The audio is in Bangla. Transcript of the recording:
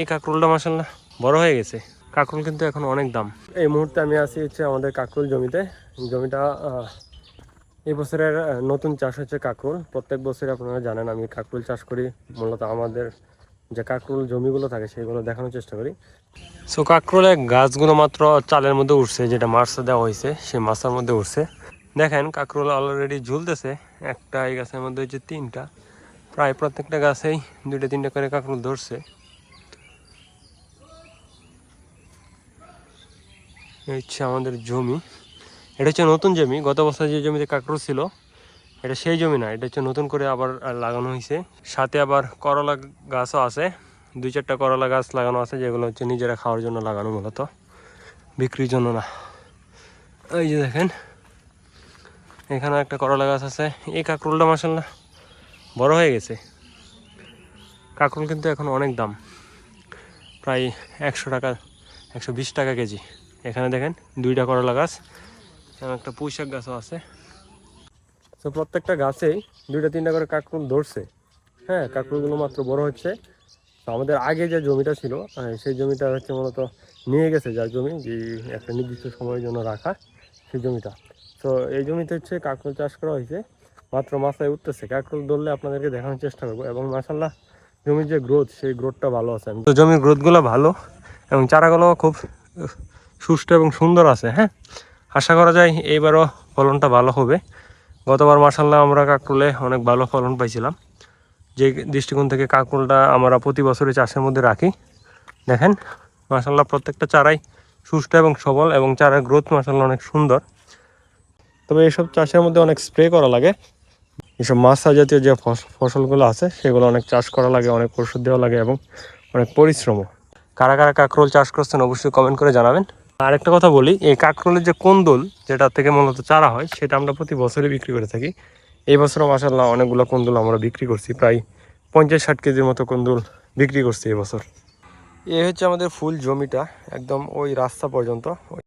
এই কাঁকরোলটা মাশাআল্লাহ বড় হয়ে গেছে। কাঁকরোল কিন্তু এখন অনেক দাম। এই মুহূর্তে আমি আছি হচ্ছে আমাদের কাঁকরোল জমিতে। জমিটা এই বছরের নতুন চাষ হচ্ছে কাঁকরোল। প্রত্যেক বছরই আপনারা জানেন আমি কাঁকরোল চাষ করি। মূলত আমাদের যে কাঁকরোল জমিগুলো থাকে সেগুলো দেখানোর চেষ্টা করি। সো কাঁকরোলের গাছগুলো মাত্র চালের মধ্যে উঠছে, যেটা মাছটা দেওয়া হয়েছে সেই মাছটার মধ্যে উঠছে। দেখেন কাঁকরোল অলরেডি ঝুলতেছে। একটা এই গাছের মধ্যে হচ্ছে 3টা, প্রায় প্রত্যেকটা গাছেই 2-3টা করে কাঁকরোল ধরছে। এই হচ্ছে আমাদের জমি। এটা হচ্ছে নতুন জমি। গত বছর যে জমিতে কাঁকরোল ছিল এটা সেই জমি না, এটা হচ্ছে নতুন করে আবার লাগানো হয়েছে। সাথে আবার করলা গাছও আছে, 2-4টা করলা গাছ লাগানো আছে, যেগুলো হচ্ছে নিজেরা খাওয়ার জন্য লাগানো, মূলত বিক্রির জন্য না। এই যে দেখেন এখানে একটা করলা গাছ আছে। এই কাঁকরোলটা মাশাআল্লাহ বড় হয়ে গেছে। কাঁকরোল কিন্তু এখন অনেক দাম, প্রায় 100 টাকা 120 টাকা কেজি। এখানে দেখেন 2টা করলা গাছ এবং একটা পুঁইশাক গাছও আছে। তো প্রত্যেকটা গাছেই 2-3টা করে কাঁকরোল ধরছে। হ্যাঁ, কাঁকরোলগুলো মাত্র বড় হচ্ছে। তো আমাদের আগে যে জমিটা ছিল সেই জমিটা হচ্ছে মূলত নিয়ে গেছে, যার জমি যে একটা নির্দিষ্ট সময়ের জন্য রাখা সেই জমিটা। তো এই জমিতে হচ্ছে কাঁকরোল চাষ করা হয়েছে, মাত্র মাথায় উঠতেছে। কাঁকরোল ধরলে আপনাদেরকে দেখানোর চেষ্টা করবো। এবং মাশাআল্লাহ জমির যে গ্রোথ সেই গ্রোথটা ভালো আছে। তো জমির গ্রোথগুলো ভালো এবং চারাগুলো খুব সুষ্ঠু এবং সুন্দর আছে। হ্যাঁ, আশা করা যায় এইবারও ফলনটা ভালো হবে। গতবার মাশাআল্লাহ আমরা কাঁকরোলে অনেক ভালো ফলন পাইছিলাম। যে দৃষ্টিকোণ থেকে কাঁকরোলটা আমরা প্রতি বছরই চাষের মধ্যে রাখি। দেখেন মাশাআল্লাহ প্রত্যেকটা চারাই সুস্থ এবং সবল এবং চারার গ্রোথ মাশাআল্লাহ অনেক সুন্দর। তবে এইসব চাষের মধ্যে অনেক স্প্রে করা লাগে। এসব মাছা জাতীয় যে ফসলগুলো আছে সেগুলো অনেক চাষ করা লাগে, অনেক ওষুধ দেওয়া লাগে এবং অনেক পরিশ্রমও। কারা কারা কাঁকরোল চাষ করছেন অবশ্যই কমেন্ট করে জানাবেন। আর একটা কথা বলি, এই কাঁকরোলের যে কোন্দুল যেটা থেকে মূলত চারা হয় সেটা আমরা প্রতি বছরই বিক্রি করে থাকি। এই বছরও মাশাআল্লাহ অনেকগুলো কোন্দুল আমরা বিক্রি করছি, প্রায় 50-60 কেজির মতো কোন্দুল বিক্রি করছি এবছর। এই হচ্ছে আমাদের ফুল জমিটা, একদম ওই রাস্তা পর্যন্ত।